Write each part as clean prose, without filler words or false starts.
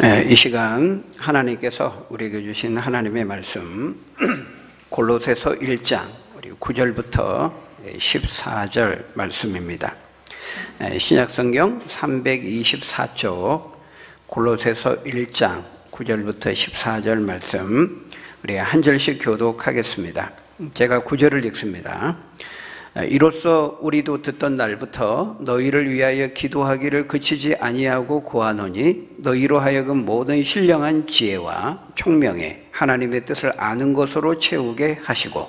이 시간 하나님께서 우리에게 주신 하나님의 말씀 골로새서 1장 9절부터 14절 말씀입니다. 신약성경 324쪽 골로새서 1장 9절부터 14절 말씀 우리 한 절씩 교독하겠습니다. 제가 9절을 읽습니다. 이로써 우리도 듣던 날부터 너희를 위하여 기도하기를 그치지 아니하고 구하노니 너희로 하여금 모든 신령한 지혜와 총명에 하나님의 뜻을 아는 것으로 채우게 하시고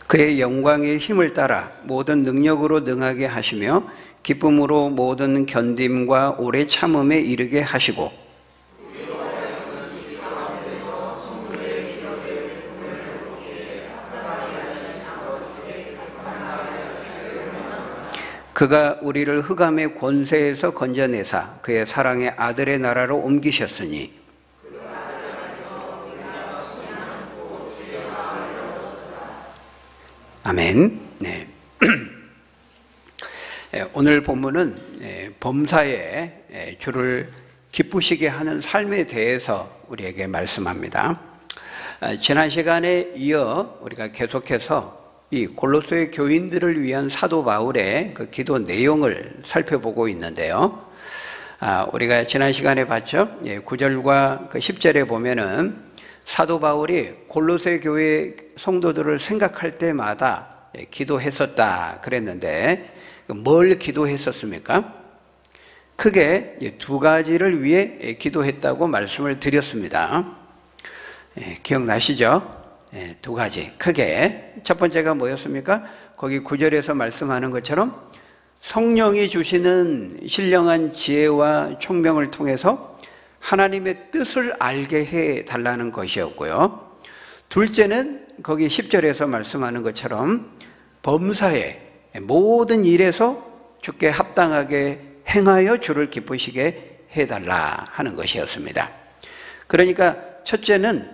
그의 영광의 힘을 따라 모든 능력으로 능하게 하시며 기쁨으로 모든 견딤과 오래 참음에 이르게 하시고 그가 우리를 흑암의 권세에서 건져내사 그의 사랑의 아들의 나라로 옮기셨으니 아멘. 네. 오늘 본문은 범사에 주를 기쁘시게 하는 삶에 대해서 우리에게 말씀합니다. 지난 시간에 이어 우리가 계속해서 이 골로새 교인들을 위한 사도 바울의 그 기도 내용을 살펴보고 있는데요. 우리가 지난 시간에 봤죠. 9절과 그 10절에 보면은 사도 바울이 골로새 교회 성도들을 생각할 때마다 기도했었다 그랬는데 뭘 기도했었습니까? 크게 두 가지를 위해 기도했다고 말씀을 드렸습니다. 기억나시죠? 두 가지 크게. 첫 번째가 뭐였습니까? 거기 9절에서 말씀하는 것처럼 성령이 주시는 신령한 지혜와 총명을 통해서 하나님의 뜻을 알게 해달라는 것이었고요. 둘째는 거기 10절에서 말씀하는 것처럼 범사에 모든 일에서 주께 합당하게 행하여 주를 기쁘시게 해달라 하는 것이었습니다. 그러니까 첫째는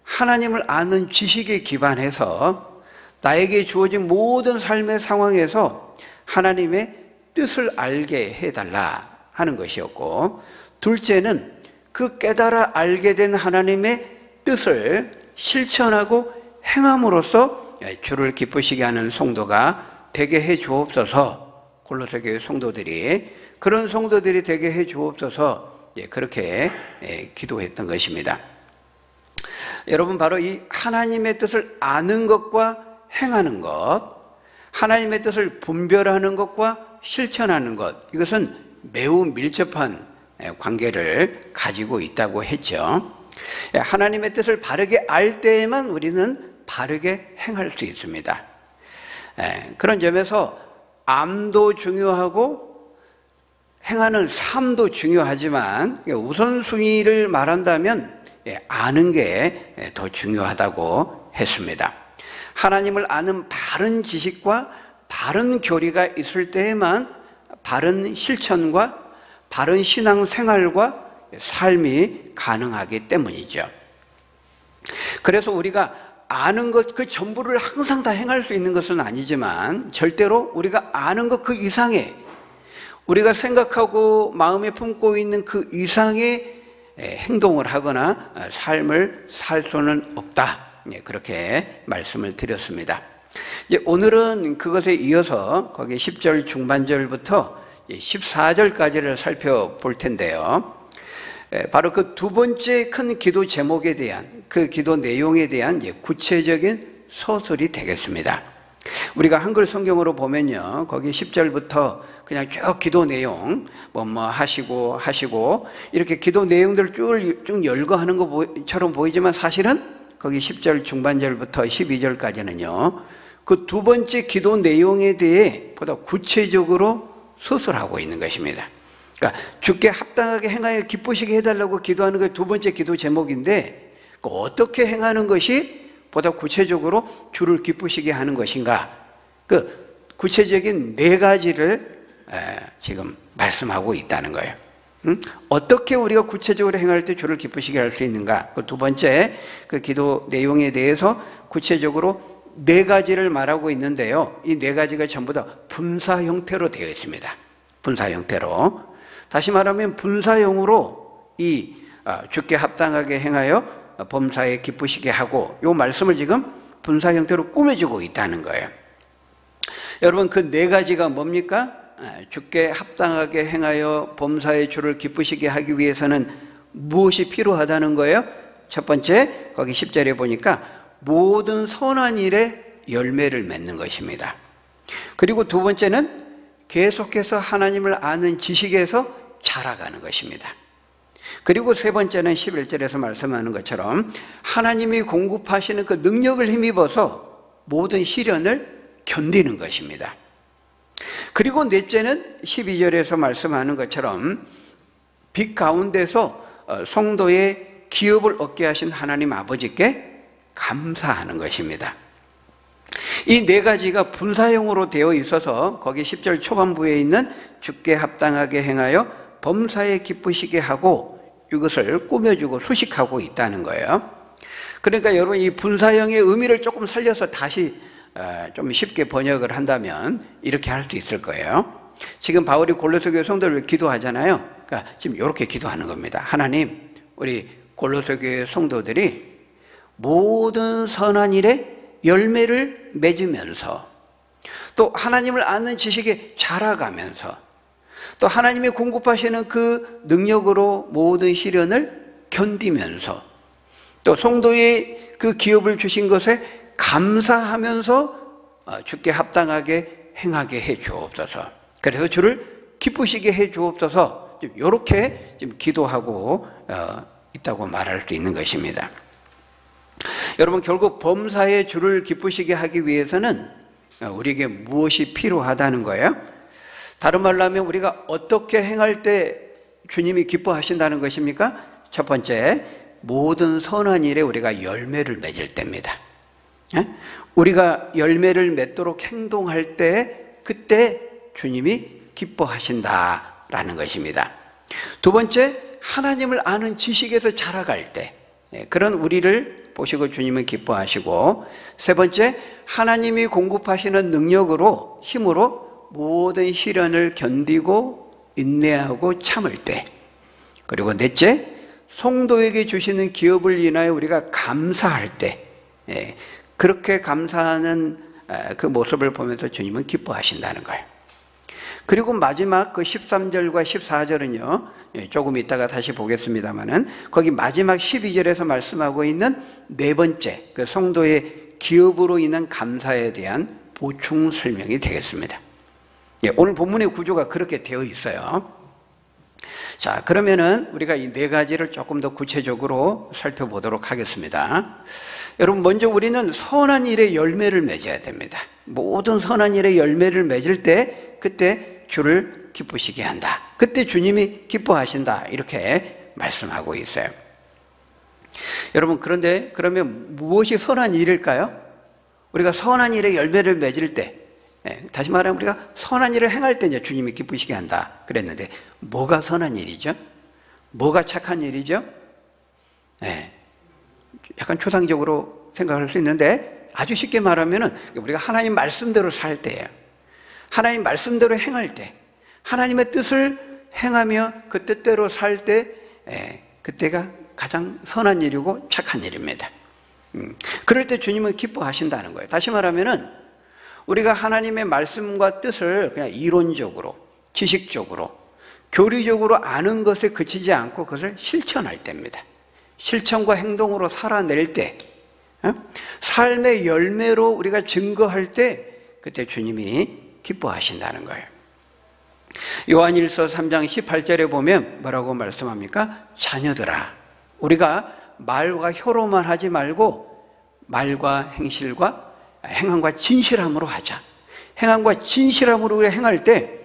하나님을 아는 지식에 기반해서 나에게 주어진 모든 삶의 상황에서 하나님의 뜻을 알게 해달라 하는 것이었고, 둘째는 그 깨달아 알게 된 하나님의 뜻을 실천하고 행함으로써 주를 기쁘시게 하는 성도가 되게 해 주옵소서. 골로새 교회 성도들이 그런 성도들이 되게 해 주옵소서. 그렇게 기도했던 것입니다. 여러분, 바로 이 하나님의 뜻을 아는 것과 행하는 것, 하나님의 뜻을 분별하는 것과 실천하는 것, 이것은 매우 밀접한 관계를 가지고 있다고 했죠. 하나님의 뜻을 바르게 알 때에만 우리는 바르게 행할 수 있습니다. 그런 점에서 암도 중요하고 행하는 삶도 중요하지만 우선순위를 말한다면 아는 게 더 중요하다고 했습니다. 하나님을 아는 바른 지식과 바른 교리가 있을 때에만 바른 실천과 바른 신앙생활과 삶이 가능하기 때문이죠. 그래서 우리가 아는 것 그 전부를 항상 다 행할 수 있는 것은 아니지만 절대로 우리가 아는 것 그 이상의, 우리가 생각하고 마음에 품고 있는 그 이상의 행동을 하거나 삶을 살 수는 없다. 그렇게 말씀을 드렸습니다. 오늘은 그것에 이어서 거기 10절 중반절부터 14절까지를 살펴볼 텐데요. 바로 그 두 번째 큰 기도 제목에 대한, 그 기도 내용에 대한 구체적인 서술이 되겠습니다. 우리가 한글 성경으로 보면요, 거기 10절부터 그냥 쭉 기도 내용 뭐 하시고 이렇게 기도 내용들을 쭉 열거하는 것처럼 보이지만 사실은 거기 10절 중반절부터 12절까지는요 그 두 번째 기도 내용에 대해 보다 구체적으로 서술하고 있는 것입니다. 그러니까 주께 합당하게 행하여 기쁘시게 해달라고 기도하는 게 두 번째 기도 제목인데, 어떻게 행하는 것이 보다 구체적으로 주를 기쁘시게 하는 것인가, 그 구체적인 네 가지를 지금 말씀하고 있다는 거예요. 어떻게 우리가 구체적으로 행할 때 주를 기쁘시게 할 수 있는가? 두 번째 그 기도 내용에 대해서 구체적으로 4가지를 말하고 있는데요. 이 4가지가 전부 다 분사 형태로 되어 있습니다. 분사 형태로. 다시 말하면 분사형으로 이 주께 합당하게 행하여 범사에 기쁘시게 하고, 이 말씀을 지금 분사 형태로 꾸며주고 있다는 거예요. 여러분, 그 4가지가 뭡니까? 주께 합당하게 행하여 범사의 주를 기쁘시게 하기 위해서는 무엇이 필요하다는 거예요? 첫 번째, 거기 10절에 보니까 모든 선한 일에 열매를 맺는 것입니다. 그리고 두 번째는 계속해서 하나님을 아는 지식에서 자라가는 것입니다. 그리고 세 번째는 11절에서 말씀하는 것처럼 하나님이 공급하시는 그 능력을 힘입어서 모든 시련을 견디는 것입니다. 그리고 넷째는 12절에서 말씀하는 것처럼 빛 가운데서 성도의 기업을 얻게 하신 하나님 아버지께 감사하는 것입니다. 이 4가지가 분사형으로 되어 있어서 거기 10절 초반부에 있는 주께 합당하게 행하여 범사에 기쁘시게 하고, 이것을 꾸며주고 수식하고 있다는 거예요. 그러니까 여러분, 이 분사형의 의미를 조금 살려서 다시 좀 쉽게 번역을 한다면 이렇게 할 수 있을 거예요. 지금 바울이 골로새 교회 성도를 기도하잖아요. 그러니까 지금 이렇게 기도하는 겁니다. 하나님, 우리 골로새 교회 성도들이 모든 선한 일에 열매를 맺으면서, 또 하나님을 아는 지식에 자라가면서, 또 하나님이 공급하시는 그 능력으로 모든 시련을 견디면서, 또 성도의 그 기업을 주신 것에 감사하면서 주께 합당하게 행하게 해 주옵소서. 그래서 주를 기쁘시게 해 주옵소서. 이렇게 지금 기도하고 있다고 말할 수 있는 것입니다. 여러분, 결국 범사에 주를 기쁘시게 하기 위해서는 우리에게 무엇이 필요하다는 거예요? 다른 말로 하면 우리가 어떻게 행할 때 주님이 기뻐하신다는 것입니까? 첫 번째, 모든 선한 일에 우리가 열매를 맺을 때입니다. 우리가 열매를 맺도록 행동할 때, 그때 주님이 기뻐하신다라는 것입니다. 두 번째, 하나님을 아는 지식에서 자라갈 때, 그런 우리를 보시고 주님은 기뻐하시고, 세 번째, 하나님이 공급하시는 능력으로, 힘으로 모든 시련을 견디고 인내하고 참을 때, 그리고 넷째, 성도에게 주시는 기업을 인하여 우리가 감사할 때, 그렇게 감사하는 그 모습을 보면서 주님은 기뻐하신다는 거예요. 그리고 마지막 그 13절과 14절은요, 조금 이따가 다시 보겠습니다만은, 거기 마지막 12절에서 말씀하고 있는 4번째, 그 성도의 기업으로 인한 감사에 대한 보충 설명이 되겠습니다. 오늘 본문의 구조가 그렇게 되어 있어요. 자, 그러면은 우리가 이 4가지를 조금 더 구체적으로 살펴보도록 하겠습니다. 여러분, 먼저 우리는 선한 일에 열매를 맺어야 됩니다. 모든 선한 일에 열매를 맺을 때, 그때 주를 기쁘시게 한다. 그때 주님이 기뻐하신다. 이렇게 말씀하고 있어요. 여러분, 그런데 그러면 무엇이 선한 일일까요? 우리가 선한 일에 열매를 맺을 때, 다시 말하면 우리가 선한 일을 행할 때 이제 주님이 기쁘시게 한다 그랬는데, 뭐가 선한 일이죠? 뭐가 착한 일이죠? 약간 초상적으로 생각할 수 있는데, 아주 쉽게 말하면은 우리가 하나님 말씀대로 살 때예요. 하나님 말씀대로 행할 때, 하나님의 뜻을 행하며 그 뜻대로 살 때, 그때가 가장 선한 일이고 착한 일입니다. 그럴 때 주님은 기뻐하신다는 거예요. 다시 말하면은 우리가 하나님의 말씀과 뜻을 그냥 이론적으로, 지식적으로, 교리적으로 아는 것에 그치지 않고 그것을 실천할 때입니다. 실천과 행동으로 살아낼 때, 삶의 열매로 우리가 증거할 때, 그때 주님이 기뻐하신다는 거예요. 요한일서 3장 18절에 보면 뭐라고 말씀합니까? 자녀들아, 우리가 말과 혀로만 하지 말고 말과 행실과 행함과 진실함으로 하자. 행함과 진실함으로 우리가 행할 때,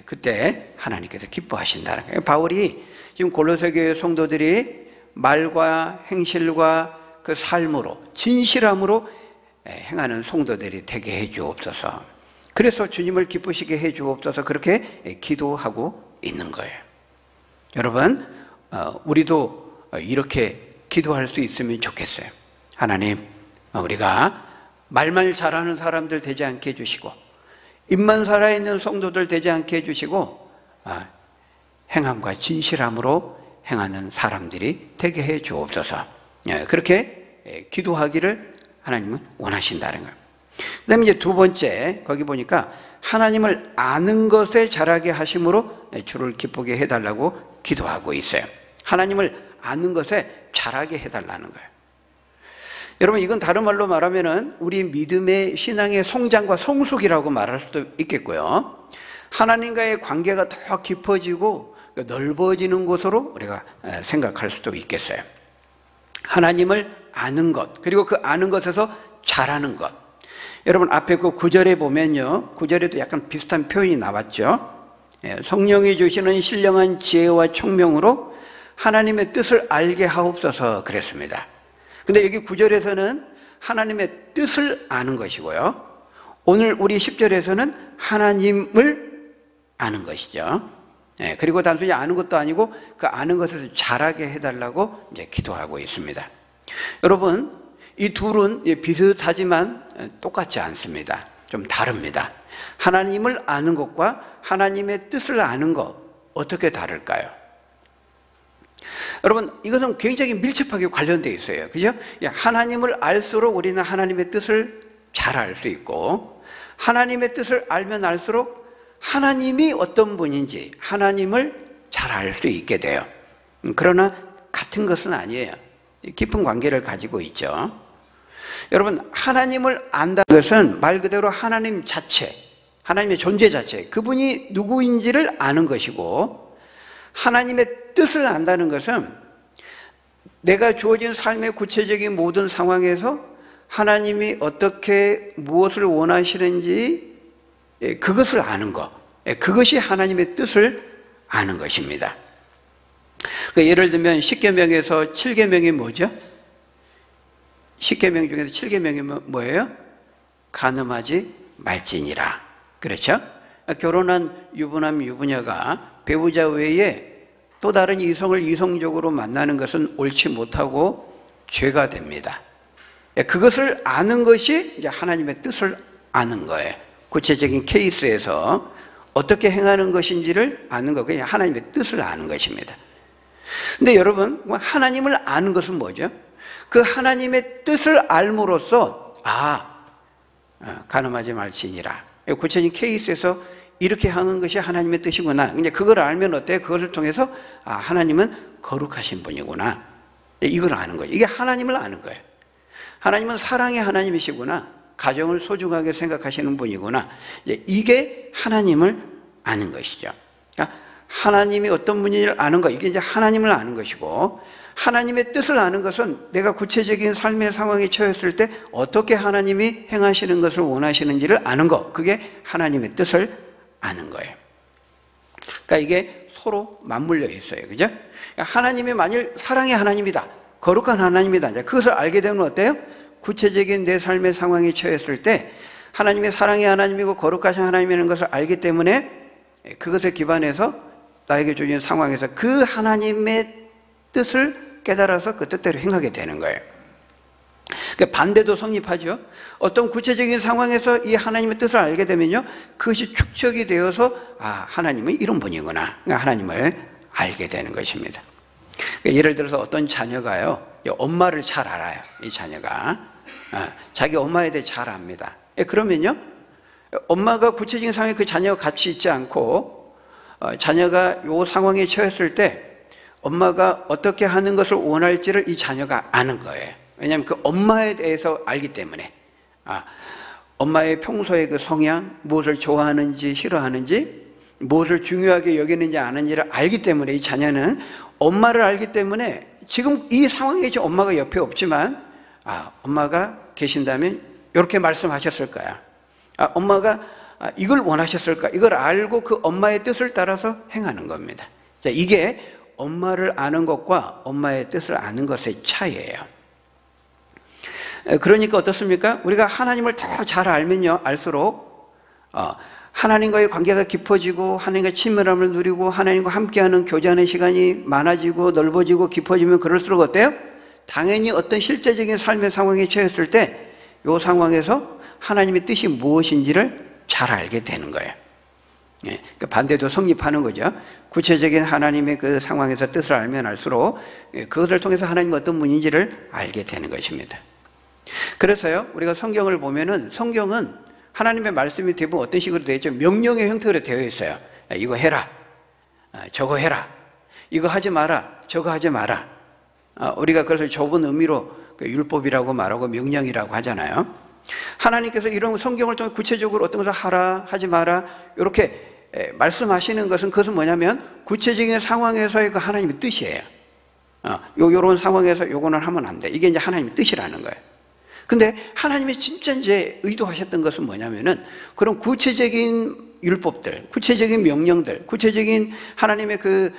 그때 하나님께서 기뻐하신다는 거예요. 바울이 지금 골로새 교회 성도들이 말과 행실과 그 삶으로, 진실함으로 행하는 성도들이 되게 해 주옵소서. 그래서 주님을 기쁘시게 해 주옵소서, 그렇게 기도하고 있는 거예요. 여러분, 우리도 이렇게 기도할 수 있으면 좋겠어요. 하나님, 우리가 말만 잘하는 사람들 되지 않게 해주시고, 입만 살아있는 성도들 되지 않게 해주시고, 행함과 진실함으로 행하는 사람들이 되게 해 주옵소서. 그렇게 기도하기를 하나님은 원하신다는 거예요. 그 다음에 이제 두 번째, 거기 보니까 하나님을 아는 것에 자라게 하심으로 주를 기쁘게 해달라고 기도하고 있어요. 하나님을 아는 것에 자라게 해달라는 거예요. 여러분, 이건 다른 말로 말하면은 우리 믿음의 신앙의 성장과 성숙이라고 말할 수도 있겠고요. 하나님과의 관계가 더 깊어지고 넓어지는 것으로 우리가 생각할 수도 있겠어요. 하나님을 아는 것, 그리고 그 아는 것에서 자라는 것. 여러분, 앞에 그 9절에 보면요, 9절에도 약간 비슷한 표현이 나왔죠. 성령이 주시는 신령한 지혜와 총명으로 하나님의 뜻을 알게 하옵소서 그랬습니다. 근데 여기 9절에서는 하나님의 뜻을 아는 것이고요, 오늘 우리 10절에서는 하나님을 아는 것이죠. 그리고 단순히 아는 것도 아니고 그 아는 것에서 자라게 해달라고 이제 기도하고 있습니다. 여러분, 이 둘은 비슷하지만 똑같지 않습니다. 좀 다릅니다. 하나님을 아는 것과 하나님의 뜻을 아는 것, 어떻게 다를까요? 여러분, 이것은 굉장히 밀접하게 관련되어 있어요. 그죠? 하나님을 알수록 우리는 하나님의 뜻을 잘 알 수 있고, 하나님의 뜻을 알면 알수록 하나님이 어떤 분인지 하나님을 잘 알 수 있게 돼요. 그러나 같은 것은 아니에요. 깊은 관계를 가지고 있죠. 여러분, 하나님을 안다는 것은 말 그대로 하나님 자체, 하나님의 존재 자체, 그분이 누구인지를 아는 것이고, 하나님의 뜻을 안다는 것은 내가 주어진 삶의 구체적인 모든 상황에서 하나님이 어떻게 무엇을 원하시는지 그것을 아는 것, 그것이 하나님의 뜻을 아는 것입니다. 예를 들면 10계명에서 7계명이 뭐죠? 10계명 중에서 7계명이 뭐예요? 간음하지 말지니라. 그렇죠? 결혼한 유부남 유부녀가 배우자 외에 또 다른 이성을 이성적으로 만나는 것은 옳지 못하고 죄가 됩니다. 그것을 아는 것이 이제 하나님의 뜻을 아는 거예요. 구체적인 케이스에서 어떻게 행하는 것인지를 아는 거, 그냥 하나님의 뜻을 아는 것입니다. 근데 여러분, 하나님을 아는 것은 뭐죠? 그 하나님의 뜻을 알므로써 간음하지 말지니라, 구체적인 케이스에서 이렇게 하는 것이 하나님의 뜻이구나. 이제 그걸 알면 어때요? 그것을 통해서 하나님은 거룩하신 분이구나, 이걸 아는 거예요. 이게 하나님을 아는 거예요. 하나님은 사랑의 하나님이시구나, 가정을 소중하게 생각하시는 분이구나, 이게 하나님을 아는 것이죠. 그러니까 하나님이 어떤 분인지를 아는 것, 이게 이제 하나님을 아는 것이고, 하나님의 뜻을 아는 것은 내가 구체적인 삶의 상황에 처했을 때 어떻게 하나님이 행하시는 것을 원하시는지를 아는 것, 그게 하나님의 뜻을 아는 거예요. 그러니까 이게 서로 맞물려 있어요. 그죠? 그러니까 하나님이 만일 사랑의 하나님이다, 거룩한 하나님이다, 그것을 알게 되면 어때요? 구체적인 내 삶의 상황에 처했을 때 하나님의 사랑의 하나님이고 거룩하신 하나님이라는 것을 알기 때문에 그것에 기반해서 나에게 주어진 상황에서 그 하나님의 뜻을 깨달아서 그 뜻대로 행하게 되는 거예요. 그러니까 반대도 성립하죠. 어떤 구체적인 상황에서 이 하나님의 뜻을 알게 되면요, 그것이 축적이 되어서 하나님은 이런 분이구나, 그러니까 하나님을 알게 되는 것입니다. 그러니까 예를 들어서 어떤 자녀가요, 엄마를 잘 알아요. 이 자녀가 자기 엄마에 대해 잘 압니다. 그러면요, 엄마가 구체적인 상황에 그 자녀가 같이 있지 않고 자녀가 이 상황에 처했을 때 엄마가 어떻게 하는 것을 원할지를 이 자녀가 아는 거예요. 왜냐하면 그 엄마에 대해서 알기 때문에, 엄마의 평소의 그 성향, 무엇을 좋아하는지 싫어하는지, 무엇을 중요하게 여기는지 아는지를 알기 때문에 이 자녀는 엄마를 알기 때문에 지금 이 상황에 엄마가 옆에 없지만 엄마가 계신다면 이렇게 말씀하셨을 거야. 엄마가 이걸 원하셨을까? 이걸 알고 그 엄마의 뜻을 따라서 행하는 겁니다. 자, 이게 엄마를 아는 것과 엄마의 뜻을 아는 것의 차이예요. 그러니까 어떻습니까? 우리가 하나님을 더 잘 알면요, 알수록 하나님과의 관계가 깊어지고 하나님과 친밀함을 누리고 하나님과 함께하는 교제하는 시간이 많아지고 넓어지고 깊어지면 그럴수록 어때요? 당연히 어떤 실제적인 삶의 상황에 처했을 때 이 상황에서 하나님의 뜻이 무엇인지를 잘 알게 되는 거예요. 그러니까 반대도 성립하는 거죠. 구체적인 하나님의 그 상황에서 뜻을 알면 알수록 그것을 통해서 하나님이 어떤 분인지를 알게 되는 것입니다. 그래서요, 우리가 성경을 보면은 성경은 하나님의 말씀이 대부분 어떤 식으로 되어 있죠? 명령의 형태로 되어 있어요. 이거 해라, 저거 해라, 이거 하지 마라, 저거 하지 마라. 우리가 그것을 좁은 의미로 율법이라고 말하고 명령이라고 하잖아요. 하나님께서 이런 성경을 통해 구체적으로 어떤 것을 하라, 하지 마라 이렇게 말씀하시는 것은 그것은 뭐냐면 구체적인 상황에서의 그 하나님의 뜻이에요. 요런 상황에서 요거는 하면 안 돼. 이게 이제 하나님의 뜻이라는 거예요. 근데 하나님이 진짜 이제 의도하셨던 것은 뭐냐면은 그런 구체적인 율법들, 구체적인 명령들, 구체적인 하나님의 그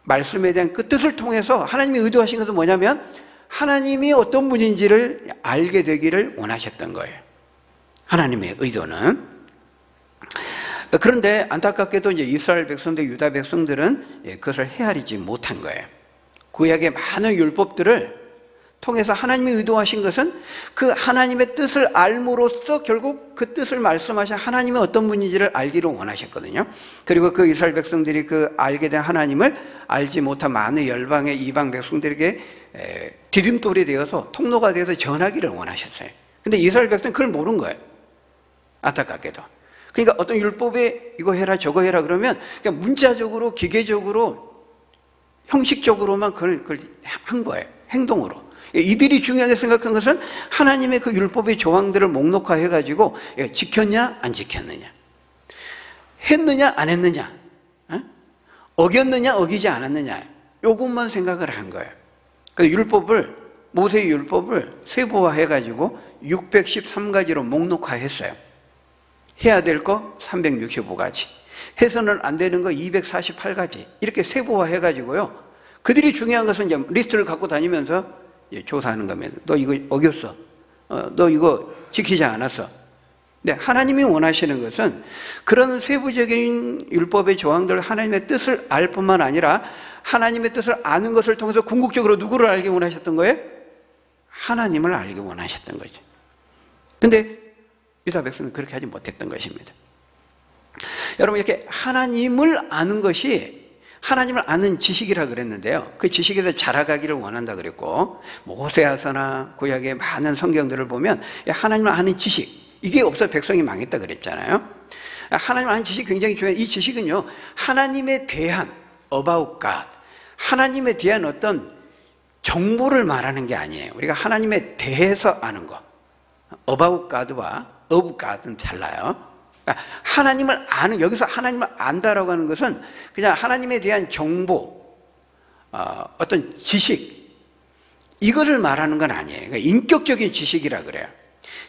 말씀에 대한 그 뜻을 통해서 하나님이 의도하신 것은 뭐냐면 하나님이 어떤 분인지를 알게 되기를 원하셨던 거예요. 하나님의 의도는. 그런데 안타깝게도 이제 이스라엘 백성들, 유다 백성들은 그것을 헤아리지 못한 거예요. 구약의 많은 율법들을 통해서 하나님이 의도하신 것은 그 하나님의 뜻을 알므로써 결국 그 뜻을 말씀하신 하나님의 어떤 분인지를 알기를 원하셨거든요. 그리고 그 이스라엘 백성들이 그 알게 된 하나님을 알지 못한 많은 열방의 이방 백성들에게 디딤돌이 되어서 통로가 되어서 전하기를 원하셨어요. 근데 이스라엘 백성은 그걸 모른 거예요. 안타깝게도. 그러니까 어떤 율법에 이거 해라 저거 해라 그러면 그냥 문자적으로 기계적으로 형식적으로만 그걸 한 거예요. 행동으로. 이들이 중요하게 생각한 것은 하나님의 그 율법의 조항들을 목록화해가지고 지켰냐 안 지켰느냐, 했느냐 안 했느냐, 어겼느냐 어기지 않았느냐, 요것만 생각을 한 거예요. 그 율법을, 모세의 율법을 세부화해가지고 613가지로 목록화했어요. 해야 될 거 365가지, 해서는 안 되는 거 248가지, 이렇게 세부화해가지고요. 그들이 중요한 것은 이제 리스트를 갖고 다니면서 조사하는 겁니다. 너 이거 어겼어. 너 이거 지키지 않았어. 근데 하나님이 원하시는 것은 그런 세부적인 율법의 조항들, 하나님의 뜻을 알 뿐만 아니라 하나님의 뜻을 아는 것을 통해서 궁극적으로 누구를 알게 원하셨던 거예요? 하나님을 알게 원하셨던 거죠. 근데 유다 백성은 그렇게 하지 못했던 것입니다. 여러분, 이렇게 하나님을 아는 것이 하나님을 아는 지식이라 그랬는데요. 그 지식에서 자라가기를 원한다 그랬고, 모세아서나 구약의 많은 성경들을 보면 하나님을 아는 지식, 이게 없어 백성이 망했다 그랬잖아요. 하나님을 아는 지식이 굉장히 중요해요. 이 지식은요, 하나님에 대한 about God, 하나님에 대한 어떤 정보를 말하는 게 아니에요. 우리가 하나님에 대해서 아는 거, about God와 of God은 달라요. 하나님을 아는, 여기서 하나님을 안다라고 하는 것은 그냥 하나님에 대한 정보, 어떤 지식, 이거를 말하는 건 아니에요. 그러니까 인격적인 지식이라 그래요.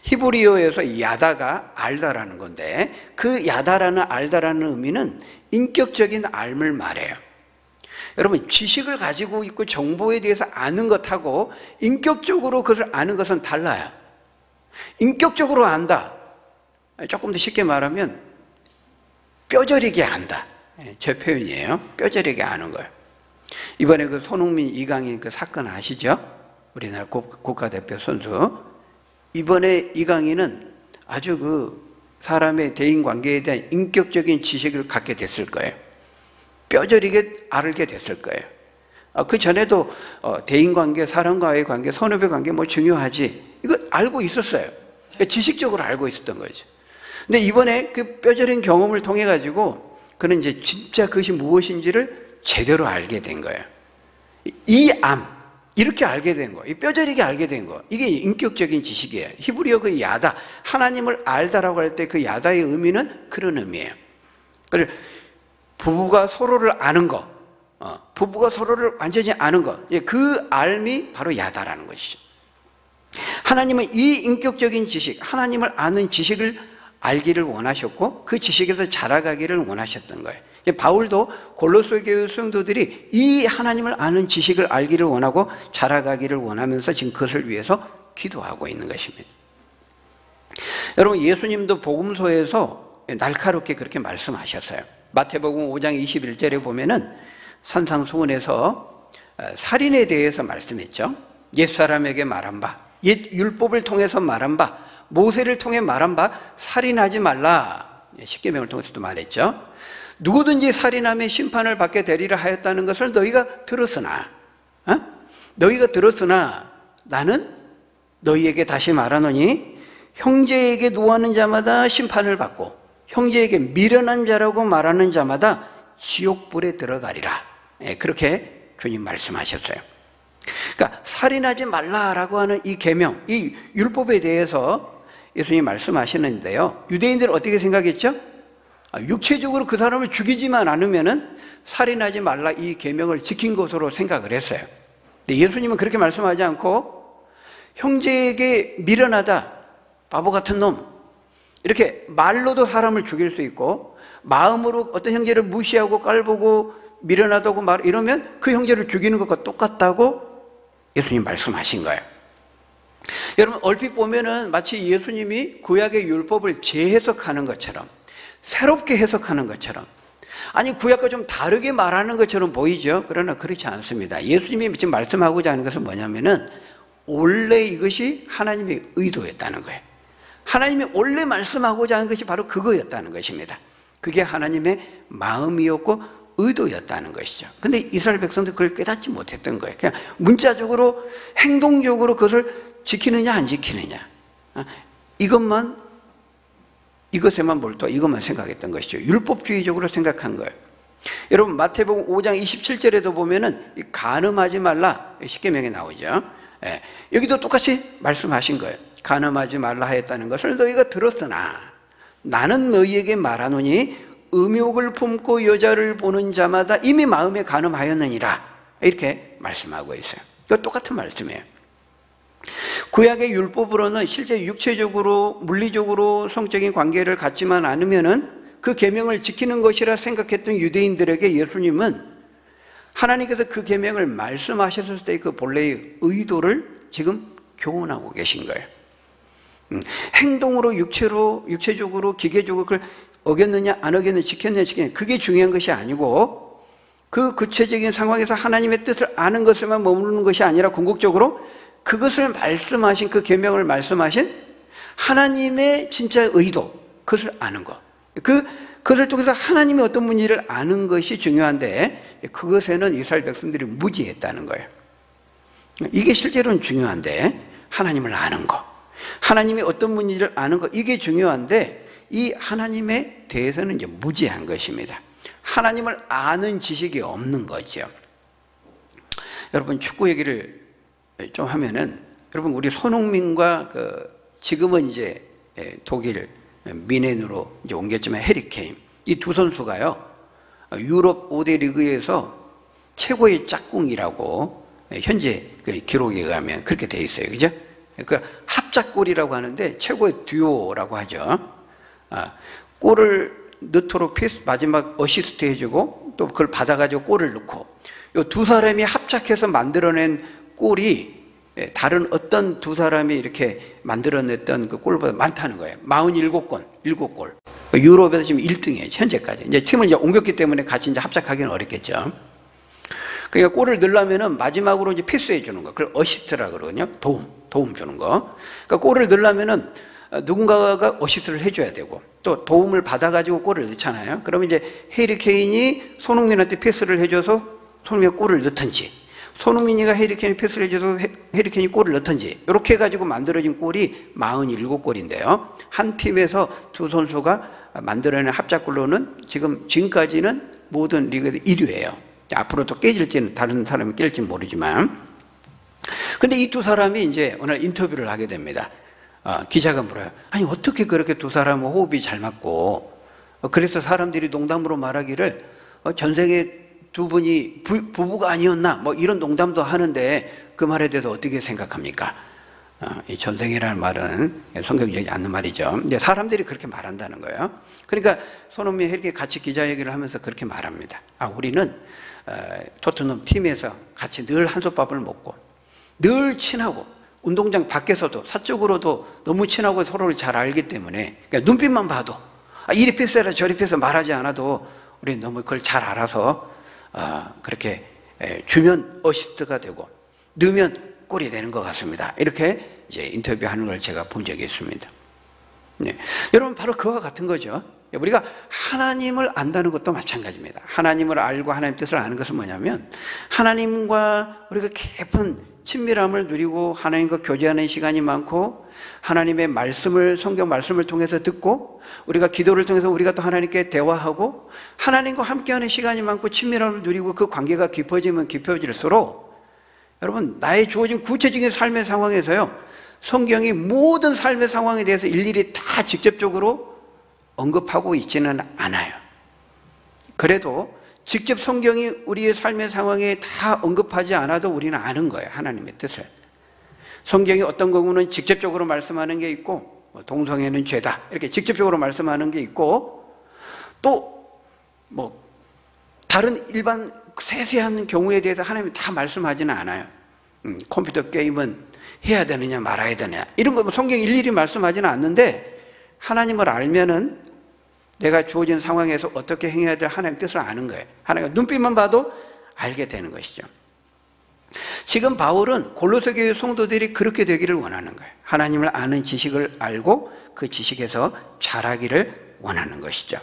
히브리어에서 야다가 알다라는 건데, 그 야다라는 알다라는 의미는 인격적인 알을 말해요. 여러분, 지식을 가지고 있고 정보에 대해서 아는 것하고 인격적으로 그것을 아는 것은 달라요. 인격적으로 안다, 조금 더 쉽게 말하면 뼈저리게 안다, 제 표현이에요. 뼈저리게 아는 거예요. 이번에 그 손흥민, 이강인 그 사건 아시죠? 우리나라 국가대표 선수. 이번에 이강인은 아주 그 사람의 대인관계에 대한 인격적인 지식을 갖게 됐을 거예요. 뼈저리게 알게 됐을 거예요. 그 전에도 대인관계, 사람과의 관계, 선후배 관계 뭐 중요하지, 이거 알고 있었어요. 그러니까 지식적으로 알고 있었던 거죠. 근데 이번에 그 뼈저린 경험을 통해 가지고 그는 이제 진짜 그것이 무엇인지를 제대로 알게 된 거예요. 이 암, 이렇게 알게 된 거, 이 뼈저리게 알게 된 거, 이게 인격적인 지식이에요. 히브리어 그 야다, 하나님을 알다라고 할 때 그 야다의 의미는 그런 의미예요. 그래서 부부가 서로를 아는 거, 부부가 서로를 완전히 아는 거, 그 알미 바로 야다라는 것이죠. 하나님은 이 인격적인 지식, 하나님을 아는 지식을 알기를 원하셨고 그 지식에서 자라가기를 원하셨던 거예요. 바울도 골로새 교회 성도들이 이 하나님을 아는 지식을 알기를 원하고 자라가기를 원하면서 지금 그것을 위해서 기도하고 있는 것입니다. 여러분, 예수님도 복음서에서 날카롭게 그렇게 말씀하셨어요. 마태복음 5장 21절에 보면은 산상수훈에서 살인에 대해서 말씀했죠. 옛사람에게 말한 바, 옛 율법을 통해서 말한 바, 모세를 통해 말한 바 살인하지 말라. 십계명을 통해서도 말했죠. 누구든지 살인하며 심판을 받게 되리라 하였다는 것을 너희가 들었으나, 너희가 들었으나 나는 너희에게 다시 말하노니 형제에게 노하는 자마다 심판을 받고 형제에게 미련한 자라고 말하는 자마다 지옥불에 들어가리라. 그렇게 주님 말씀하셨어요. 그러니까 살인하지 말라라고 하는 이 계명, 이 율법에 대해서 예수님이 말씀하시는데요, 유대인들은 어떻게 생각했죠? 육체적으로 그 사람을 죽이지만 않으면은 살인하지 말라 이 계명을 지킨 것으로 생각을 했어요. 근데 예수님은 그렇게 말씀하지 않고 형제에게 미련하다, 바보 같은 놈, 이렇게 말로도 사람을 죽일 수 있고 마음으로 어떤 형제를 무시하고 깔보고 미련하다고 말 이러면 그 형제를 죽이는 것과 똑같다고 예수님 말씀하신 거예요. 여러분, 얼핏 보면은 마치 예수님이 구약의 율법을 재해석하는 것처럼, 새롭게 해석하는 것처럼, 아니 구약과 좀 다르게 말하는 것처럼 보이죠. 그러나 그렇지 않습니다. 예수님이 지금 말씀하고자 하는 것은 뭐냐면은 원래 이것이 하나님의 의도였다는 거예요. 하나님이 원래 말씀하고자 하는 것이 바로 그거였다는 것입니다. 그게 하나님의 마음이었고 의도였다는 것이죠. 근데 이스라엘 백성들 그걸 깨닫지 못했던 거예요. 그냥 문자적으로, 행동적으로 그것을 지키느냐 안 지키느냐, 이것에만 몰두하고 이것만 생각했던 것이죠. 율법주의적으로 생각한 거예요. 여러분, 마태복음 5장 27절에도 보면은 간음하지 말라, 십계명에 나오죠. 여기도 똑같이 말씀하신 거예요. 간음하지 말라 하였다는 것을 너희가 들었으나 나는 너희에게 말하노니 음욕을 품고 여자를 보는 자마다 이미 마음에 간음하였느니라. 이렇게 말씀하고 있어요. 이거 똑같은 말씀이에요. 구약의 율법으로는 실제 육체적으로 물리적으로 성적인 관계를 갖지만 않으면은 그 계명을 지키는 것이라 생각했던 유대인들에게 예수님은 하나님께서 그 계명을 말씀하셨을 때 그 본래의 의도를 지금 교훈하고 계신 거예요. 행동으로 육체적으로 기계적으로 그걸 어겼느냐 안 어겼느냐 지켰느냐 지켰느냐 그게 중요한 것이 아니고 그 구체적인 상황에서 하나님의 뜻을 아는 것에만 머무르는 것이 아니라 궁극적으로 그것을 말씀하신, 그 계명을 말씀하신 하나님의 진짜 의도, 그것을 아는 것, 그것을 통해서 하나님의 어떤 문제를 아는 것이 중요한데 그것에는 이스라엘 백성들이 무지했다는 거예요. 이게 실제로는 중요한데 하나님을 아는 것, 하나님의 어떤 문제를 아는 것, 이게 중요한데 이 하나님에 대해서는 이제 무지한 것입니다. 하나님을 아는 지식이 없는 거죠. 여러분, 축구 얘기를 좀 하면은, 여러분, 우리 손흥민과 지금은 이제 독일 미넨으로 이제 옮겼지만 해리 케인, 이 두 선수가요, 유럽 5대 리그에서 최고의 짝꿍이라고 현재 그 기록에 의하면 그렇게 돼 있어요. 그죠? 그 합작골이라고 하는데 최고의 듀오라고 하죠. 골을 넣도록 마지막 어시스트 해주고 또 그걸 받아가지고 골을 넣고, 이 두 사람이 합작해서 만들어낸 골이 다른 어떤 두 사람이 이렇게 만들어냈던 그 골보다 많다는 거예요. 47골, 7골. 유럽에서 지금 1등이에요, 현재까지. 이제 팀을 이제 옮겼기 때문에 같이 이제 합작하기는 어렵겠죠. 그러니까 골을 넣으려면은 마지막으로 이제 패스해 주는 거, 그걸 어시스트라 그러거든요. 도움 주는 거. 그러니까 골을 넣으려면은 누군가가 어시스트를 해줘야 되고 또 도움을 받아가지고 골을 넣잖아요. 그러면 이제 해리 케인이 손흥민한테 패스를 해줘서 손흥민이 골을 넣든지, 손흥민이가 해리 케인이 패스를 해줘서 해리 케인이 골을 넣든지, 이렇게 해가지고 만들어진 골이 47골인데요. 한 팀에서 두 선수가 만들어낸 합작골로는 지금까지는 모든 리그에서 1위예요. 앞으로 또 깨질지는 다른 사람이 깰지 모르지만. 근데 이 두 사람이 이제 오늘 인터뷰를 하게 됩니다. 기자가 물어요. 아니, 어떻게 그렇게 두 사람 호흡이 잘 맞고, 그래서 사람들이 농담으로 말하기를 전생에 두 분이 부부가 아니었나, 뭐 이런 농담도 하는데 그 말에 대해서 어떻게 생각합니까? 이 전생이라는 말은 성경적이지 않는 말이죠. 근데 사람들이 그렇게 말한다는 거예요. 그러니까 손흥민이 이렇게 같이 기자회견을 하면서 그렇게 말합니다. 우리는 토트넘 팀에서 같이 늘 한솥밥을 먹고 늘 친하고 운동장 밖에서도 사적으로도 너무 친하고 서로를 잘 알기 때문에, 그러니까 눈빛만 봐도 이리 패스해라 저리 패스 말하지 않아도 우리는 너무 그걸 잘 알아서 그렇게 주면 어시스트가 되고 넣으면 골이 되는 것 같습니다. 이렇게 이제 인터뷰하는 걸 제가 본 적이 있습니다. 네. 여러분 바로 그와 같은 거죠. 우리가 하나님을 안다는 것도 마찬가지입니다. 하나님을 알고 하나님 뜻을 아는 것은 뭐냐면 하나님과 우리가 깊은 친밀함을 누리고 하나님과 교제하는 시간이 많고 하나님의 말씀을 성경 말씀을 통해서 듣고 우리가 기도를 통해서 우리가 또 하나님께 대화하고 하나님과 함께하는 시간이 많고 친밀함을 누리고 그 관계가 깊어지면 깊어질수록 여러분 나의 주어진 구체적인 삶의 상황에서요 성경이 모든 삶의 상황에 대해서 일일이 다 직접적으로 언급하고 있지는 않아요. 그래도 직접 성경이 우리의 삶의 상황에 다 언급하지 않아도 우리는 아는 거예요. 하나님의 뜻을. 성경이 어떤 경우는 직접적으로 말씀하는 게 있고 동성애는 죄다 이렇게 직접적으로 말씀하는 게 있고 또 뭐 다른 일반 세세한 경우에 대해서 하나님이 다 말씀하지는 않아요. 컴퓨터 게임은 해야 되느냐 말아야 되느냐 이런 거 성경이 일일이 말씀하지는 않는데 하나님을 알면은 내가 주어진 상황에서 어떻게 행해야 될 하나님의 뜻을 아는 거예요. 하나님 눈빛만 봐도 알게 되는 것이죠. 지금 바울은 골로새 교회 성도들이 그렇게 되기를 원하는 거예요. 하나님을 아는 지식을 알고 그 지식에서 자라기를 원하는 것이죠.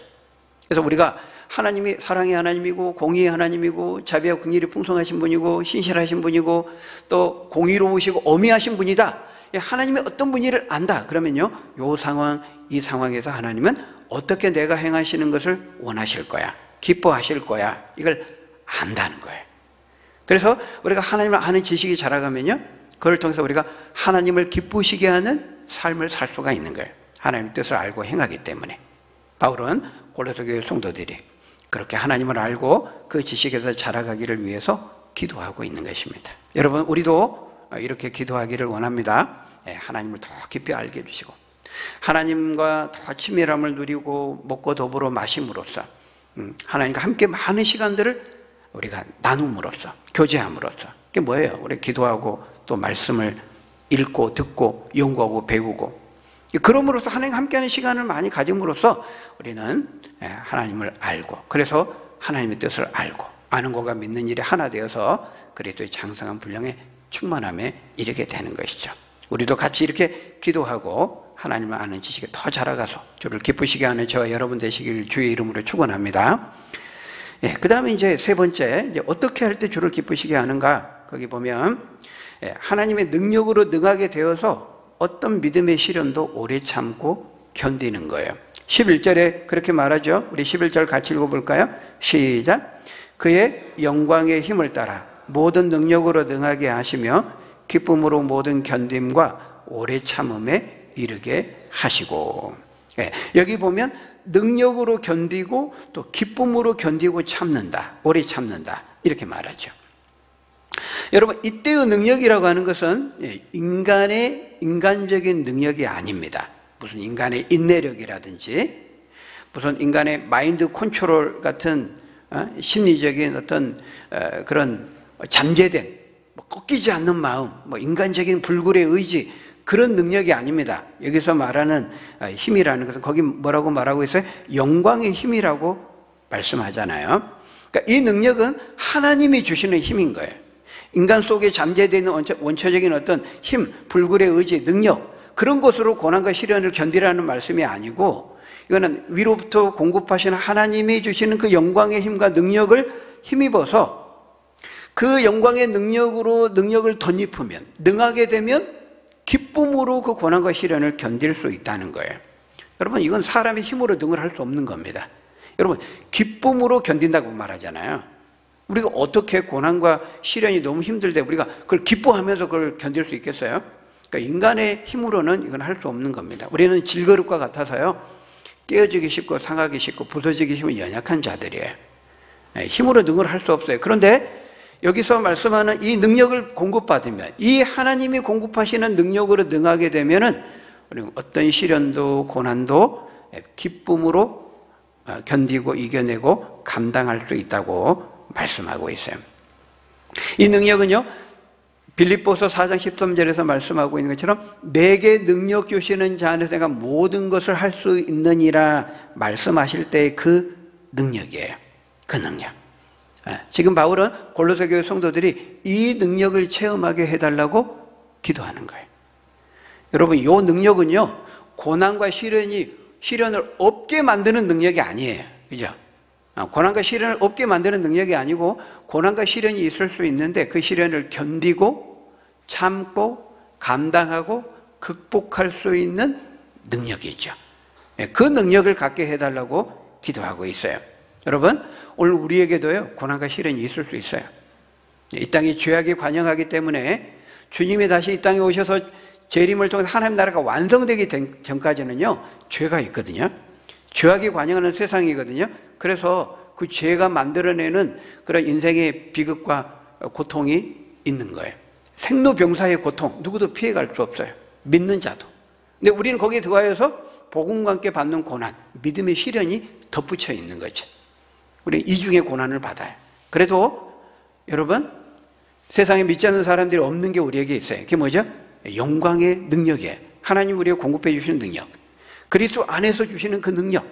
그래서 우리가 하나님이 사랑의 하나님이고 공의의 하나님이고 자비와 긍휼이 풍성하신 분이고 신실하신 분이고 또 공의로우시고 어미하신 분이다. 하나님이 어떤 분인지를 안다. 그러면요, 이 상황, 이 상황에서 하나님은 어떻게 내가 행하시는 것을 원하실 거야, 기뻐하실 거야, 이걸 안다는 거예요. 그래서 우리가 하나님을 아는 지식이 자라가면요, 그걸 통해서 우리가 하나님을 기쁘시게 하는 삶을 살 수가 있는 거예요. 하나님의 뜻을 알고 행하기 때문에. 바울은 골로새 교회 성도들이 그렇게 하나님을 알고 그 지식에서 자라가기를 위해서 기도하고 있는 것입니다. 여러분, 우리도 이렇게 기도하기를 원합니다. 하나님을 더 깊이 알게 해주시고 하나님과 더 친밀함을 누리고 먹고 더불어 마심으로써 하나님과 함께 많은 시간들을 우리가 나눔으로써, 교제함으로써, 그게 뭐예요? 우리 기도하고 또 말씀을 읽고 듣고 연구하고 배우고, 그럼으로써 하나님과 함께하는 시간을 많이 가짐으로써 우리는 하나님을 알고, 그래서 하나님의 뜻을 알고 아는 것과 믿는 일이 하나 되어서 그리스도의 장성한 분량의 충만함에 이르게 되는 것이죠. 우리도 같이 이렇게 기도하고 하나님을 아는 지식에 더 자라가서 주를 기쁘시게 하는 저와 여러분 되시길 주의 이름으로 축원합니다. 그 다음에 이제 세 번째, 이제 어떻게 할 때 주를 기쁘시게 하는가? 거기 보면 하나님의 능력으로 능하게 되어서 어떤 믿음의 시련도 오래 참고 견디는 거예요. 11절에 그렇게 말하죠. 우리 11절 같이 읽어볼까요? 시작. 그의 영광의 힘을 따라 모든 능력으로 능하게 하시며 기쁨으로 모든 견딤과 오래 참음에 이르게 하시고. 여기 보면 능력으로 견디고 또 기쁨으로 견디고 참는다, 오래 참는다, 이렇게 말하죠. 여러분, 이때의 능력이라고 하는 것은 인간적인 능력이 아닙니다. 무슨 인간의 인내력이라든지 무슨 인간의 마인드 컨트롤 같은 심리적인 어떤 그런 잠재된 꺾이지 않는 마음, 인간적인 불굴의 의지, 그런 능력이 아닙니다. 여기서 말하는 힘이라는 것은 거기 뭐라고 말하고 있어요? 영광의 힘이라고 말씀하잖아요. 그러니까 이 능력은 하나님이 주시는 힘인 거예요. 인간 속에 잠재되어 있는 원초적인 어떤 힘, 불굴의 의지, 능력, 그런 것으로 고난과 시련을 견디라는 말씀이 아니고, 이거는 위로부터 공급하시는 하나님이 주시는 그 영광의 힘과 능력을 힘입어서 그 영광의 능력으로 능력을 덧입으면, 능하게 되면 기쁨으로 그 고난과 시련을 견딜 수 있다는 거예요. 여러분, 이건 사람의 힘으로 능을 할 수 없는 겁니다. 여러분, 기쁨으로 견딘다고 말하잖아요. 우리가 어떻게 고난과 시련이 너무 힘들 때 우리가 그걸 기뻐하면서 그걸 견딜 수 있겠어요? 그러니까 인간의 힘으로는 이건 할 수 없는 겁니다. 우리는 질그릇과 같아서요, 깨어지기 쉽고 상하기 쉽고 부서지기 쉽고 연약한 자들이에요. 힘으로 능을 할 수 없어요. 그런데 여기서 말씀하는 이 능력을 공급받으면, 이 하나님이 공급하시는 능력으로 능하게 되면은 우리는 어떤 시련도 고난도 기쁨으로 견디고 이겨내고 감당할 수 있다고 말씀하고 있어요. 이 능력은요, 빌립보서 4장 13절에서 말씀하고 있는 것처럼 내게 능력 주시는 자 안에서 내가 모든 것을 할 수 있느니라 말씀하실 때 그 능력이에요. 그 능력. 지금 바울은 골로새 교회 성도들이 이 능력을 체험하게 해달라고 기도하는 거예요. 여러분, 이 능력은요, 고난과 시련을 없게 만드는 능력이 아니에요. 그죠? 고난과 시련을 없게 만드는 능력이 아니고, 고난과 시련이 있을 수 있는데 그 시련을 견디고 참고 감당하고 극복할 수 있는 능력이죠. 그 능력을 갖게 해달라고 기도하고 있어요. 여러분, 오늘 우리에게도요, 고난과 시련이 있을 수 있어요. 이 땅이 죄악이 관영하기 때문에 주님이 다시 이 땅에 오셔서 재림을 통해서 하나님 나라가 완성되기 전까지는요, 죄가 있거든요. 죄악이 관영하는 세상이거든요. 그래서 그 죄가 만들어내는 그런 인생의 비극과 고통이 있는 거예요. 생로병사의 고통, 누구도 피해갈 수 없어요. 믿는 자도. 근데 우리는 거기에 더하여서 복음과 함께 받는 고난, 믿음의 시련이 덧붙여 있는 거죠. 우리는 이중의 고난을 받아요. 그래도 여러분, 세상에 믿지 않는 사람들이 없는 게 우리에게 있어요. 그게 뭐죠? 영광의 능력이에요. 하나님 우리에게 공급해 주시는 능력, 그리스도 안에서 주시는 그 능력,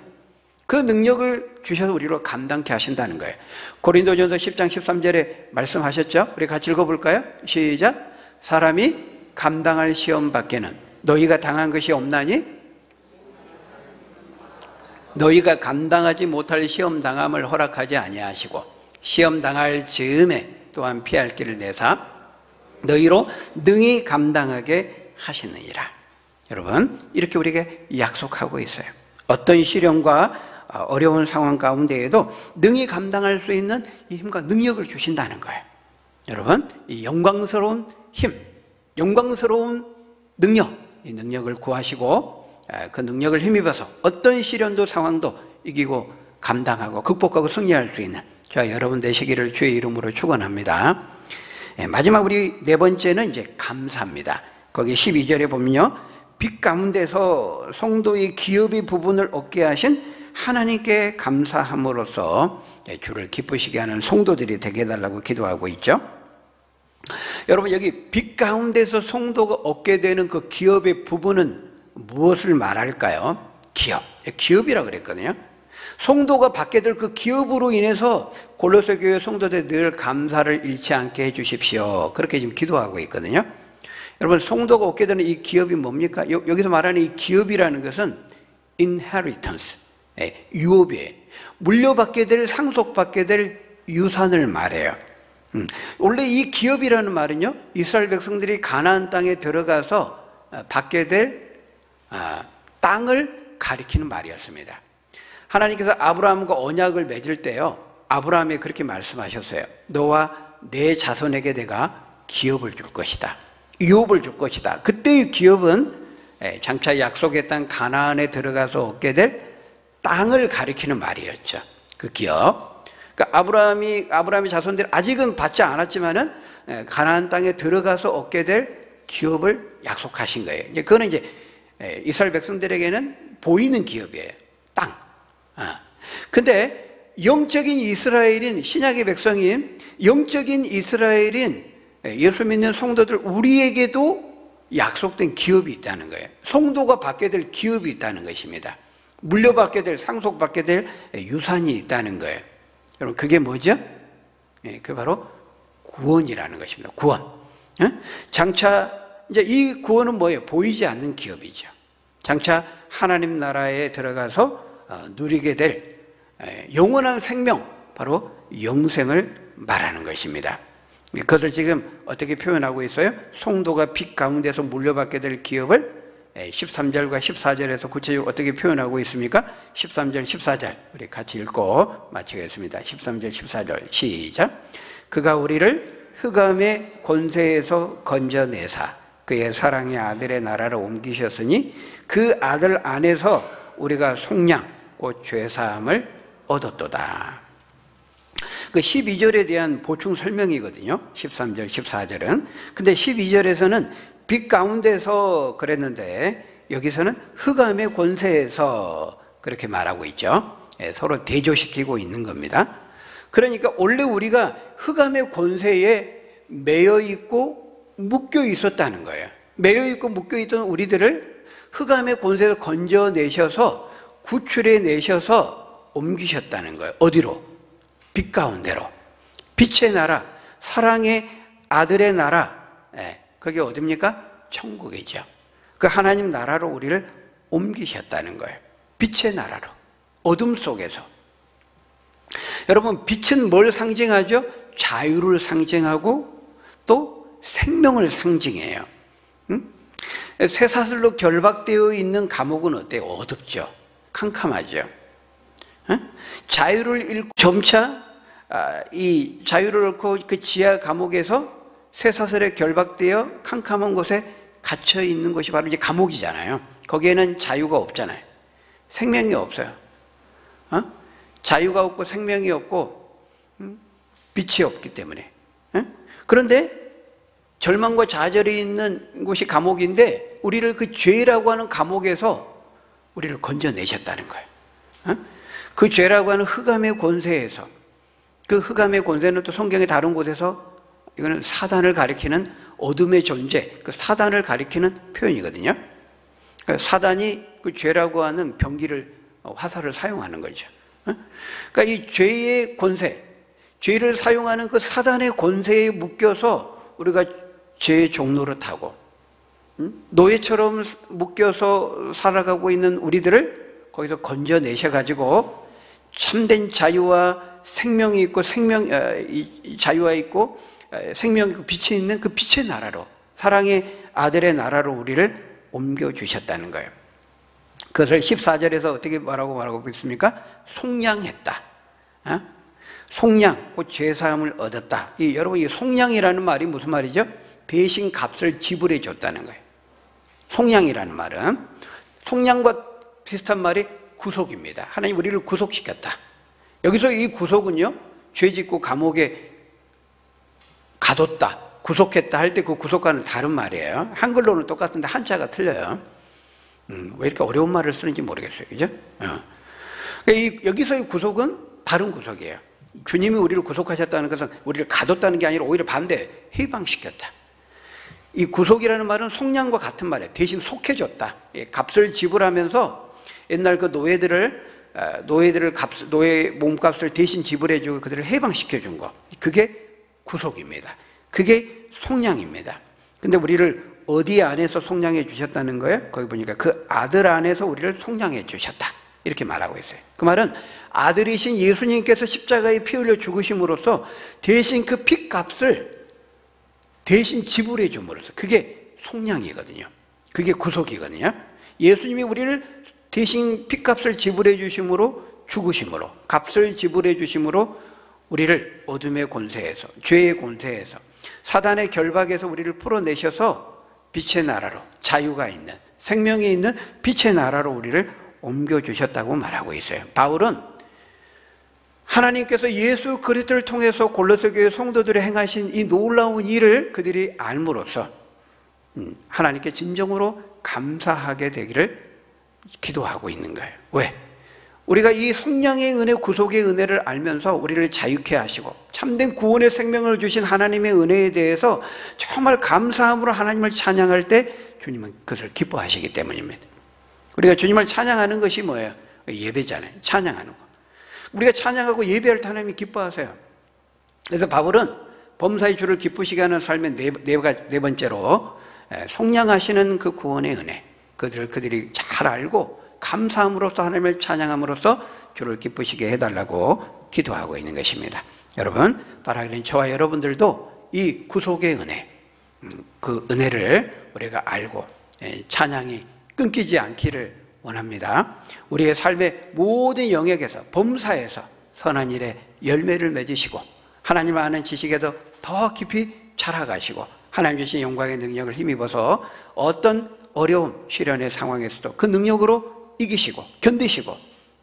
그 능력을 주셔서 우리로 감당케 하신다는 거예요. 고린도전서 10장 13절에 말씀하셨죠? 우리 같이 읽어볼까요? 시작. 사람이 감당할 시험 밖에는 너희가 당한 것이 없나니? 너희가 감당하지 못할 시험 당함을 허락하지 아니하시고 시험 당할 즈음에 또한 피할 길을 내사 너희로 능히 감당하게 하시느니라. 여러분, 이렇게 우리에게 약속하고 있어요. 어떤 시련과 어려운 상황 가운데에도 능히 감당할 수 있는 이 힘과 능력을 주신다는 거예요. 여러분, 이 영광스러운 힘, 영광스러운 능력, 이 능력을 구하시고 그 능력을 힘입어서 어떤 시련도 상황도 이기고 감당하고 극복하고 승리할 수 있는 저와 여러분 되시기를 주의 이름으로 축원합니다. 마지막 우리 네 번째는 이제 감사입니다. 거기 12절에 보면요, 빛 가운데서 성도의 기업의 부분을 얻게 하신 하나님께 감사함으로써 주를 기쁘시게 하는 성도들이 되게 해달라고 기도하고 있죠. 여러분, 여기 빛 가운데서 성도가 얻게 되는 그 기업의 부분은 무엇을 말할까요? 기업이라고 그랬거든요. 성도가 받게 될 그 기업으로 인해서 골로새 교회 성도들 늘 감사를 잃지 않게 해주십시오. 그렇게 지금 기도하고 있거든요. 여러분, 성도가 얻게 되는 이 기업이 뭡니까? 여기서 말하는 이 기업이라는 것은 inheritance, 유업이에요. 물려받게 될, 상속받게 될 유산을 말해요. 원래 이 기업이라는 말은요, 이스라엘 백성들이 가나안 땅에 들어가서 받게 될 땅을 가리키는 말이었습니다. 하나님께서 아브라함과 언약을 맺을 때요, 아브라함이 그렇게 말씀하셨어요. 너와 내 자손에게 내가 기업을 줄 것이다, 유업을 줄 것이다. 그때의 기업은 장차 약속의 땅 가나안에 들어가서 얻게 될 땅을 가리키는 말이었죠. 그 기업. 그러니까 아브라함의 자손들이 아직은 받지 않았지만은 가나안 땅에 들어가서 얻게 될 기업을 약속하신 거예요. 이제 그거는 이제 이스라엘 백성들에게는 보이는 기업이에요. 땅. 근데 영적인 이스라엘인, 신약의 백성인 영적인 이스라엘인 예수 믿는 성도들, 우리에게도 약속된 기업이 있다는 거예요. 성도가 받게 될 기업이 있다는 것입니다. 물려받게 될, 상속받게 될 유산이 있다는 거예요. 여러분, 그게 뭐죠? 그게 바로 구원이라는 것입니다. 구원. 장차 이제 이 구원은 뭐예요? 보이지 않는 기업이죠. 장차 하나님 나라에 들어가서 누리게 될 영원한 생명, 바로 영생을 말하는 것입니다. 그것을 지금 어떻게 표현하고 있어요? 성도가 빛 가운데서 물려받게 될 기업을 13절과 14절에서 구체적으로 어떻게 표현하고 있습니까? 13절, 14절 우리 같이 읽고 마치겠습니다. 13절, 14절 시작. 그가 우리를 흑암의 권세에서 건져내사 그의 사랑의 아들의 나라로 옮기셨으니 그 아들 안에서 우리가 속량 곧 죄사함을 얻었도다. 그 12절에 대한 보충 설명이거든요. 13절, 14절은. 근데 12절에서는 빛 가운데서 그랬는데 여기서는 흑암의 권세에서 그렇게 말하고 있죠. 서로 대조시키고 있는 겁니다. 그러니까 원래 우리가 흑암의 권세에 매여 있고 묶여 있었다는 거예요. 매여 있고 묶여 있던 우리들을 흑암의 권세에서 건져내셔서 구출해 내셔서 옮기셨다는 거예요. 어디로? 빛 가운데로. 빛의 나라, 사랑의 아들의 나라. 그게 어디입니까? 천국이죠. 그 하나님 나라로 우리를 옮기셨다는 거예요. 빛의 나라로. 어둠 속에서. 여러분, 빛은 뭘 상징하죠? 자유를 상징하고 또 생명을 상징해요. 쇠사슬로 결박되어 있는 감옥은 어때요? 어둡죠. 캄캄하죠. 자유를 잃고 점차 이 자유를 잃고 그 지하 감옥에서 쇠사슬에 결박되어 캄캄한 곳에 갇혀 있는 것이 바로 이제 감옥이잖아요. 거기에는 자유가 없잖아요. 생명이 없어요. 자유가 없고 생명이 없고 빛이 없기 때문에. 그런데 절망과 좌절이 있는 곳이 감옥인데 우리를 그 죄라고 하는 감옥에서 우리를 건져내셨다는 거예요. 그 죄라고 하는 흑암의 권세에서, 그 흑암의 권세는 또 성경의 다른 곳에서 이거는 사단을 가리키는 어둠의 존재, 그 사단을 가리키는 표현이거든요. 그러니까 사단이 그 죄라고 하는 병기를, 화살을 사용하는 거죠. 그러니까 이 죄의 권세, 죄를 사용하는 그 사단의 권세에 묶여서 우리가 죄의 종로를 타고 노예처럼 묶여서 살아가고 있는 우리들을 거기서 건져내셔가지고 참된 자유와 생명이 있고 자유가 있고 생명이 있고 빛이 있는 그 빛의 나라로, 사랑의 아들의 나라로 우리를 옮겨주셨다는 거예요. 그것을 14절에서 어떻게 말하고 있습니까? 속량했다. 속량, 곧 죄사함을 얻었다. 여러분, 이 속량이라는 말이 무슨 말이죠? 대신 값을 지불해 줬다는 거예요. 속량이라는 말은 속량과 비슷한 말이 구속입니다. 하나님 우리를 구속시켰다. 여기서 이 구속은요, 죄짓고 감옥에 가뒀다, 구속했다 할 때 그 구속과는 다른 말이에요. 한글로는 똑같은데 한자가 틀려요. 왜 이렇게 어려운 말을 쓰는지 모르겠어요. 그죠? 여기서의 구속은 다른 구속이에요. 주님이 우리를 구속하셨다는 것은 우리를 가뒀다는 게 아니라 오히려 반대, 해방시켰다. 이 구속이라는 말은 속량과 같은 말이에요. 대신 속해줬다. 값을 지불하면서 옛날 그 노예 몸값을 대신 지불해주고 그들을 해방시켜준 거. 그게 구속입니다. 그게 속량입니다. 근데 우리를 어디 안에서 속량해 주셨다는 거예요? 거기 보니까 그 아들 안에서 우리를 속량해 주셨다. 이렇게 말하고 있어요. 그 말은 아들이신 예수님께서 십자가에 피 흘려 죽으심으로써 대신 그 핏값을 대신 지불해 줌으로써 그게 속량이거든요. 그게 구속이거든요. 예수님이 우리를 대신 핏값을 지불해 주심으로, 죽으심으로, 값을 지불해 주심으로 우리를 어둠의 권세에서, 죄의 권세에서, 사단의 결박에서 우리를 풀어내셔서 빛의 나라로, 자유가 있는, 생명이 있는 빛의 나라로 우리를 옮겨주셨다고 말하고 있어요. 바울은 하나님께서 예수 그리스도를 통해서 골로새 교회 성도들이 행하신 이 놀라운 일을 그들이 알므로써 하나님께 진정으로 감사하게 되기를 기도하고 있는 거예요. 왜? 우리가 이 속량의 은혜, 구속의 은혜를 알면서 우리를 자유케 하시고 참된 구원의 생명을 주신 하나님의 은혜에 대해서 정말 감사함으로 하나님을 찬양할 때 주님은 그것을 기뻐하시기 때문입니다. 우리가 주님을 찬양하는 것이 뭐예요? 예배잖아요. 찬양하는 거. 우리가 찬양하고 예배할 때 하나님이 기뻐하세요. 그래서 바울은 범사의 주를 기쁘시게 하는 삶의 네 번째로 속량하시는 그 구원의 은혜, 그들이 잘 알고 감사함으로써 하나님을 찬양함으로써 주를 기쁘시게 해달라고 기도하고 있는 것입니다. 여러분, 바라기는 저와 여러분들도 이 구속의 은혜, 그 은혜를 우리가 알고 찬양이 끊기지 않기를 원합니다. 우리의 삶의 모든 영역에서, 범사에서 선한 일에 열매를 맺으시고 하나님을 아는 지식에도 더 깊이 자라가시고 하나님 주신 영광의 능력을 힘입어서 어떤 어려움, 시련의 상황에서도 그 능력으로 이기시고 견디시고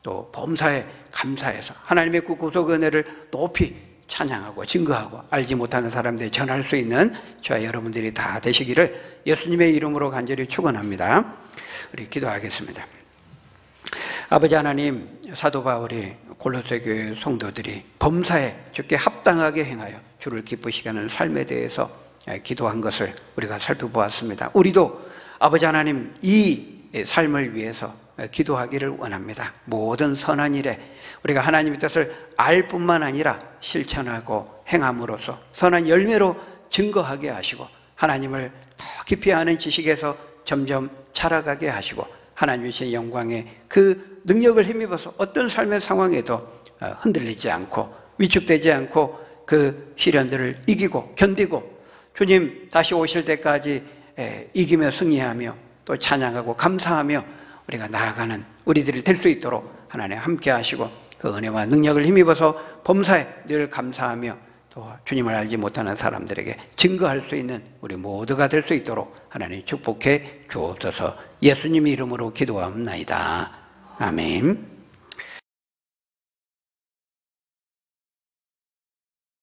또 범사에 감사해서 하나님의 그 구속 은혜를 높이 찬양하고 증거하고 알지 못하는 사람들이 전할 수 있는 저와 여러분들이 다 되시기를 예수님의 이름으로 간절히 축원합니다. 우리 기도하겠습니다. 아버지 하나님, 사도 바울이 골로새 교회 성도들이 범사에 주께 합당하게 행하여 주를 기쁘시게 하는 삶에 대해서 기도한 것을 우리가 살펴보았습니다. 우리도 아버지 하나님 이 삶을 위해서 기도하기를 원합니다. 모든 선한 일에 우리가 하나님의 뜻을 알 뿐만 아니라 실천하고 행함으로써 선한 열매로 증거하게 하시고 하나님을 더 깊이 아는 지식에서 점점 자라가게 하시고 하나님의 신 영광의 그 능력을 힘입어서 어떤 삶의 상황에도 흔들리지 않고 위축되지 않고 그 시련들을 이기고 견디고 주님 다시 오실 때까지 이기며 승리하며 또 찬양하고 감사하며 우리가 나아가는 우리들이 될 수 있도록 하나님 함께 하시고 그 은혜와 능력을 힘입어서 범사에 늘 감사하며 또 주님을 알지 못하는 사람들에게 증거할 수 있는 우리 모두가 될 수 있도록 하나님 축복해 주옵소서. 예수님 이름으로 기도합나이다. 아멘.